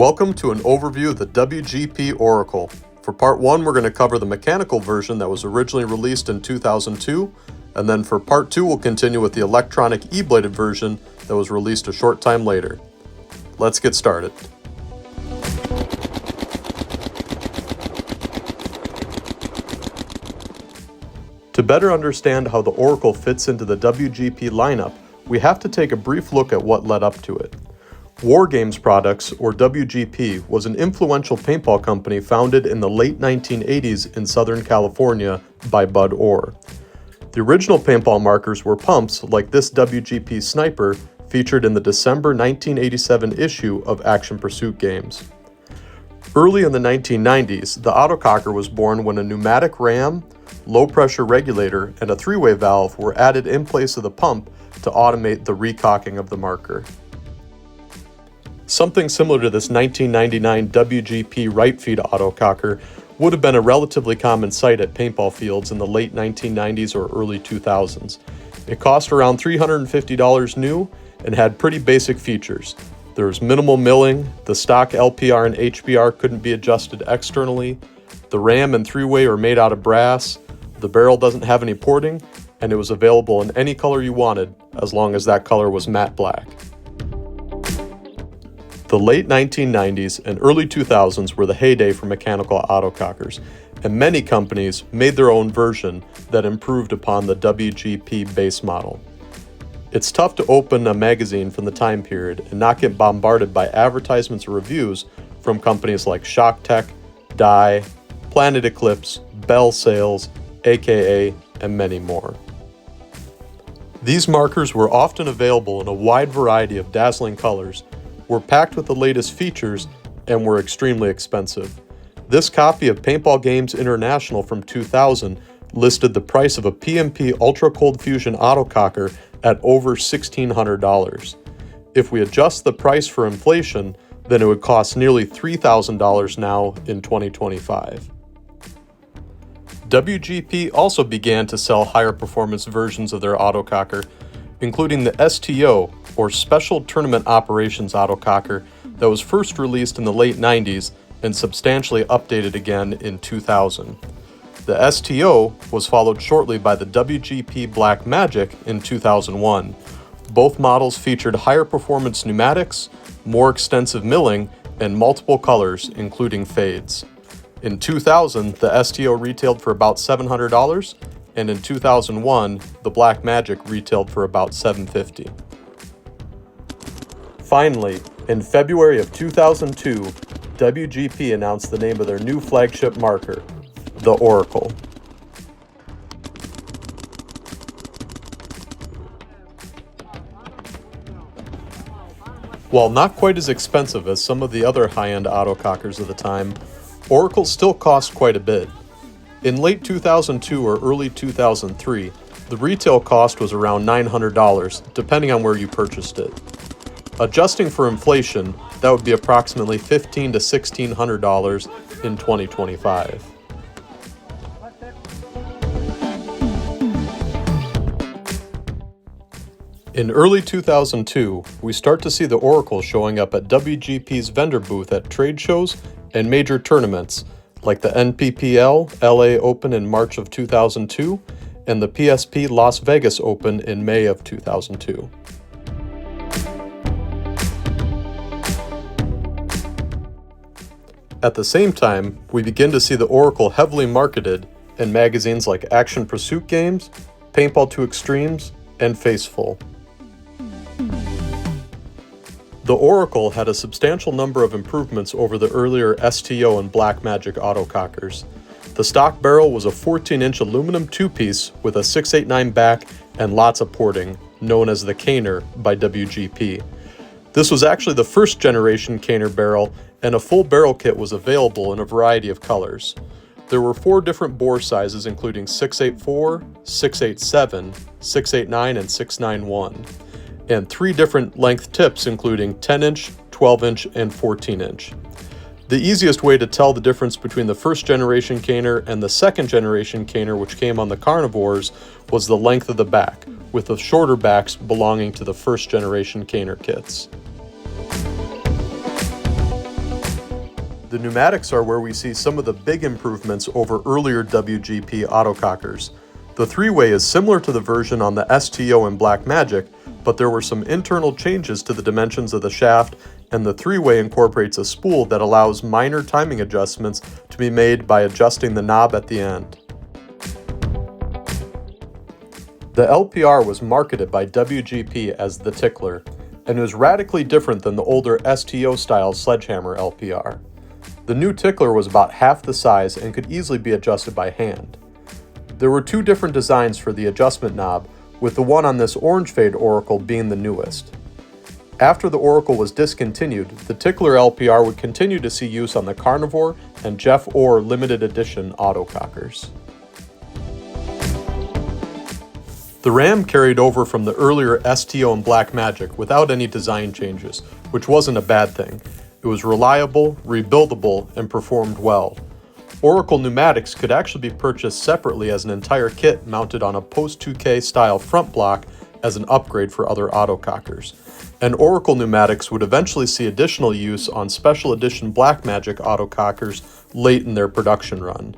Welcome to an overview of the WGP Oracle. For part 1, we're going to cover the mechanical version that was originally released in 2002, and then for part 2, we'll continue with the electronic E-bladed version that was released a short time later. Let's get started. To better understand how the Oracle fits into the WGP lineup, we have to take a brief look at what led up to it. War Games Products, or WGP, was an influential paintball company founded in the late 1980s in Southern California by Bud Orr. The original paintball markers were pumps like this WGP Sniper featured in the December 1987 issue of Action Pursuit Games. Early in the 1990s, the Autococker was born when a pneumatic ram, low-pressure regulator, and a three-way valve were added in place of the pump to automate the recocking of the marker. Something similar to this 1999 WGP right feed autococker would have been a relatively common sight at paintball fields in the late 1990s or early 2000s. It cost around $350 new and had pretty basic features. There was minimal milling, the stock LPR and HBR couldn't be adjusted externally, the ram and three-way are made out of brass, the barrel doesn't have any porting, and it was available in any color you wanted as long as that color was matte black. The late 1990s and early 2000s were the heyday for mechanical autocockers, and many companies made their own version that improved upon the WGP base model. It's tough to open a magazine from the time period and not get bombarded by advertisements or reviews from companies like ShockTech, Dye, Planet Eclipse, Bell Sales, AKA, and many more. These markers were often available in a wide variety of dazzling colors, were packed with the latest features, and were extremely expensive. This copy of Paintball Games International from 2000 listed the price of a PMP Ultra Cold Fusion Autococker at over $1,600. If we adjust the price for inflation, then it would cost nearly $3,000 now in 2025. WGP also began to sell higher performance versions of their autococker, including the STO, or Special Tournament Operations Autococker, that was first released in the late 90s and substantially updated again in 2000. The STO was followed shortly by the WGP Black Magic in 2001. Both models featured higher performance pneumatics, more extensive milling, and multiple colors, including fades. In 2000, the STO retailed for about $700, and in 2001, the Black Magic retailed for about $750. Finally, in February of 2002, WGP announced the name of their new flagship marker, the Oracle. While not quite as expensive as some of the other high-end autocockers of the time, Oracle still cost quite a bit. In late 2002 or early 2003, the retail cost was around $900, depending on where you purchased it. Adjusting for inflation, that would be approximately $1,500 to $1,600 in 2025. In early 2002, we start to see the Oracle showing up at WGP's vendor booth at trade shows and major tournaments like the NPPL LA Open in March of 2002 and the PSP Las Vegas Open in May of 2002. At the same time, we begin to see the Oracle heavily marketed in magazines like Action Pursuit Games, Paintball 2 Extremes, and Faceful. The Oracle had a substantial number of improvements over the earlier STO and Black Magic autocockers. The stock barrel was a 14-inch aluminum two-piece with a 689 back and lots of porting, known as the Caner by WGP. This was actually the first generation Caner barrel, and a full barrel kit was available in a variety of colors. There were 4 different bore sizes including 684, 687, 689, and 691, and 3 different length tips including 10-inch, 12-inch, and 14-inch. The easiest way to tell the difference between the first generation Caner and the second generation Caner, which came on the Carnivores, was the length of the back, with the shorter backs belonging to the first generation Caner kits. The pneumatics are where we see some of the big improvements over earlier WGP autocockers. The three-way is similar to the version on the STO and Blackmagic, but there were some internal changes to the dimensions of the shaft, and the three-way incorporates a spool that allows minor timing adjustments to be made by adjusting the knob at the end. The LPR was marketed by WGP as the Tickler, and was radically different than the older STO-style sledgehammer LPR. The new Tickler was about half the size and could easily be adjusted by hand. There were two different designs for the adjustment knob, with the one on this orange fade Oracle being the newest. After the Oracle was discontinued, the Tickler LPR would continue to see use on the Carnivore and Jeff Orr limited edition autocockers. The RAM carried over from the earlier STO and Blackmagic without any design changes, which wasn't a bad thing. It was reliable, rebuildable, and performed well. Oracle pneumatics could actually be purchased separately as an entire kit mounted on a post-2K style front block as an upgrade for other autocockers. And Oracle pneumatics would eventually see additional use on special edition Blackmagic autocockers late in their production run.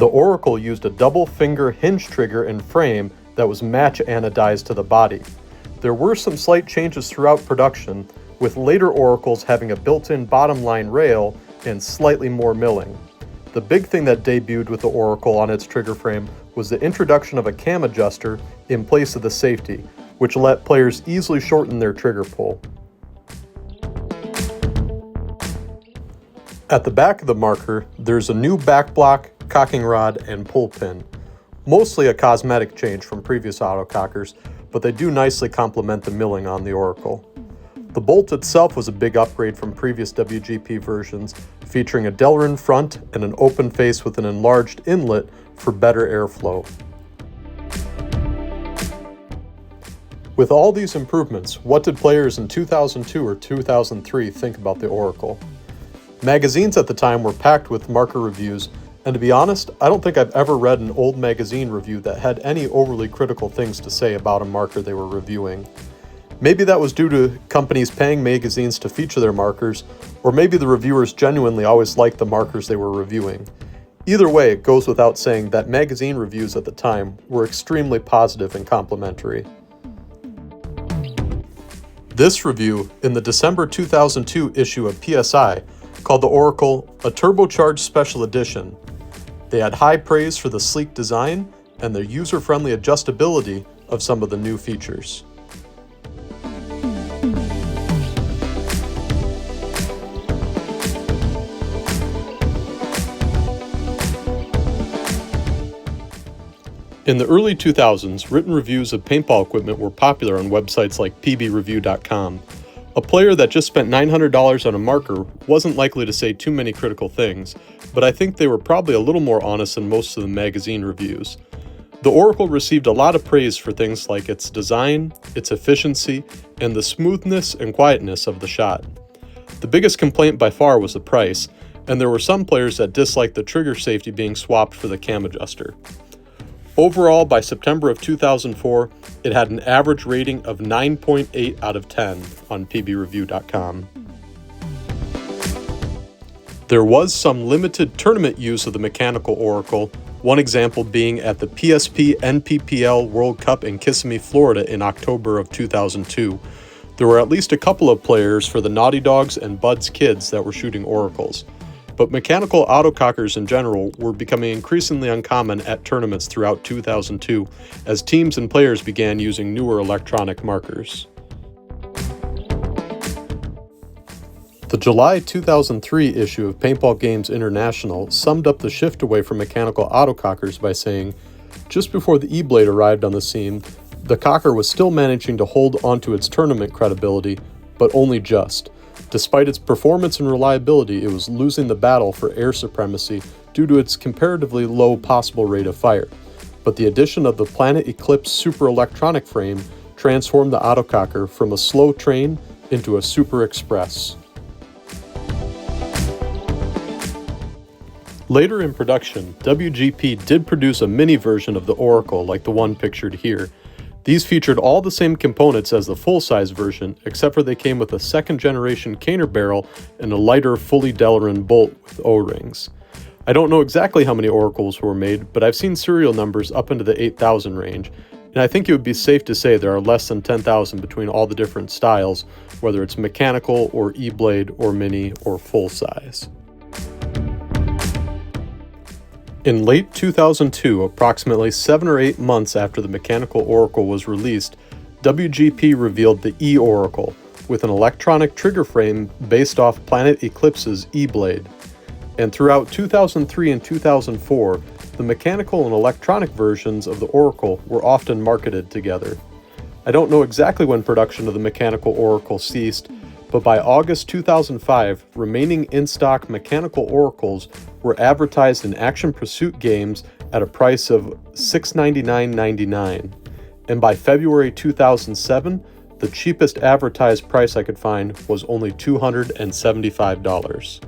The Oracle used a double finger hinge trigger and frame that was match anodized to the body. There were some slight changes throughout production, with later Oracles having a built-in bottom line rail and slightly more milling. The big thing that debuted with the Oracle on its trigger frame was the introduction of a cam adjuster in place of the safety, which let players easily shorten their trigger pull. At the back of the marker, there's a new back block, cocking rod, and pull pin. Mostly a cosmetic change from previous autocockers, but they do nicely complement the milling on the Oracle. The bolt itself was a big upgrade from previous WGP versions, featuring a Delrin front and an open face with an enlarged inlet for better airflow. With all these improvements, what did players in 2002 or 2003 think about the Oracle? Magazines at the time were packed with marker reviews, and to be honest, I don't think I've ever read an old magazine review that had any overly critical things to say about a marker they were reviewing. Maybe that was due to companies paying magazines to feature their markers, or maybe the reviewers genuinely always liked the markers they were reviewing. Either way, it goes without saying that magazine reviews at the time were extremely positive and complimentary. This review, in the December 2002 issue of PSI, called the Oracle a turbocharged special edition. They had high praise for the sleek design and the user-friendly adjustability of some of the new features. In the early 2000s, written reviews of paintball equipment were popular on websites like pbreview.com. A player that just spent $900 on a marker wasn't likely to say too many critical things, but I think they were probably a little more honest than most of the magazine reviews. The Oracle received a lot of praise for things like its design, its efficiency, and the smoothness and quietness of the shot. The biggest complaint by far was the price, and there were some players that disliked the trigger safety being swapped for the cam adjuster. Overall, by September of 2004, it had an average rating of 9.8 out of 10 on pbreview.com. There was some limited tournament use of the mechanical Oracle, one example being at the PSP NPPL World Cup in Kissimmee, Florida in October of 2002. There were at least a couple of players for the Naughty Dogs and Bud's Kids that were shooting Oracles. But mechanical autocockers in general were becoming increasingly uncommon at tournaments throughout 2002 as teams and players began using newer electronic markers. The July 2003 issue of Paintball Games International summed up the shift away from mechanical autocockers by saying, just before the E-Blade arrived on the scene, the cocker was still managing to hold onto its tournament credibility, but only just. Despite its performance and reliability, it was losing the battle for air supremacy due to its comparatively low possible rate of fire. But the addition of the Planet Eclipse super electronic frame transformed the autococker from a slow train into a super express. Later in production, WGP did produce a mini version of the Oracle like the one pictured here, These featured all the same components as the full-size version, except for they came with a second-generation Caner barrel and a lighter, fully Delrin bolt with O-rings. I don't know exactly how many Oracles were made, but I've seen serial numbers up into the 8,000 range, and I think it would be safe to say there are less than 10,000 between all the different styles, whether it's mechanical or E-blade or mini or full-size. In late 2002, approximately 7 or 8 months after the mechanical Oracle was released, WGP revealed the E-Oracle with an electronic trigger frame based off Planet Eclipse's E-blade. And throughout 2003 and 2004, the mechanical and electronic versions of the Oracle were often marketed together. I don't know exactly when production of the mechanical Oracle ceased, but by August 2005, remaining in-stock mechanical Oracles were advertised in action pursuit games at a price of $699.99, and by February 2007, the cheapest advertised price I could find was only $275.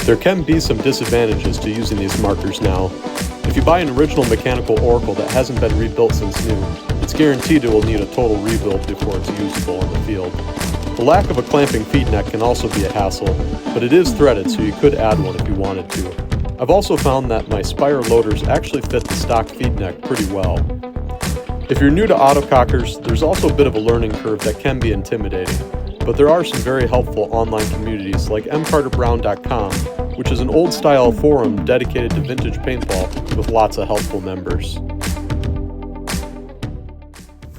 There can be some disadvantages to using these markers now. If you buy an original mechanical Oracle that hasn't been rebuilt since new, it's guaranteed it will need a total rebuild before it's usable in the field. The lack of a clamping feed neck can also be a hassle, but it is threaded so you could add one if you wanted to. I've also found that my Spire loaders actually fit the stock feed neck pretty well. If you're new to autocockers, there's also a bit of a learning curve that can be intimidating, but there are some very helpful online communities like mcarterbrown.com, which is an old-style forum dedicated to vintage paintball with lots of helpful members.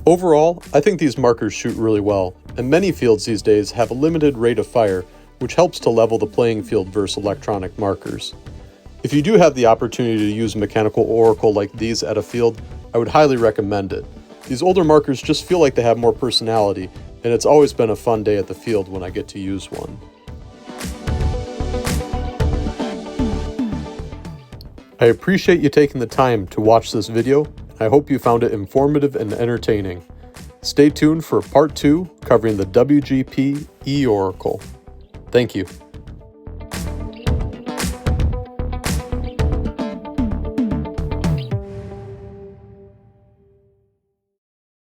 Overall, I think these markers shoot really well, and many fields these days have a limited rate of fire, which helps to level the playing field versus electronic markers. If you do have the opportunity to use a mechanical Oracle like these at a field, I would highly recommend it. These older markers just feel like they have more personality, and it's always been a fun day at the field when I get to use one. I appreciate you taking the time to watch this video. I hope you found it informative and entertaining. Stay tuned for part 2 covering the WGP E-Oracle. Thank you.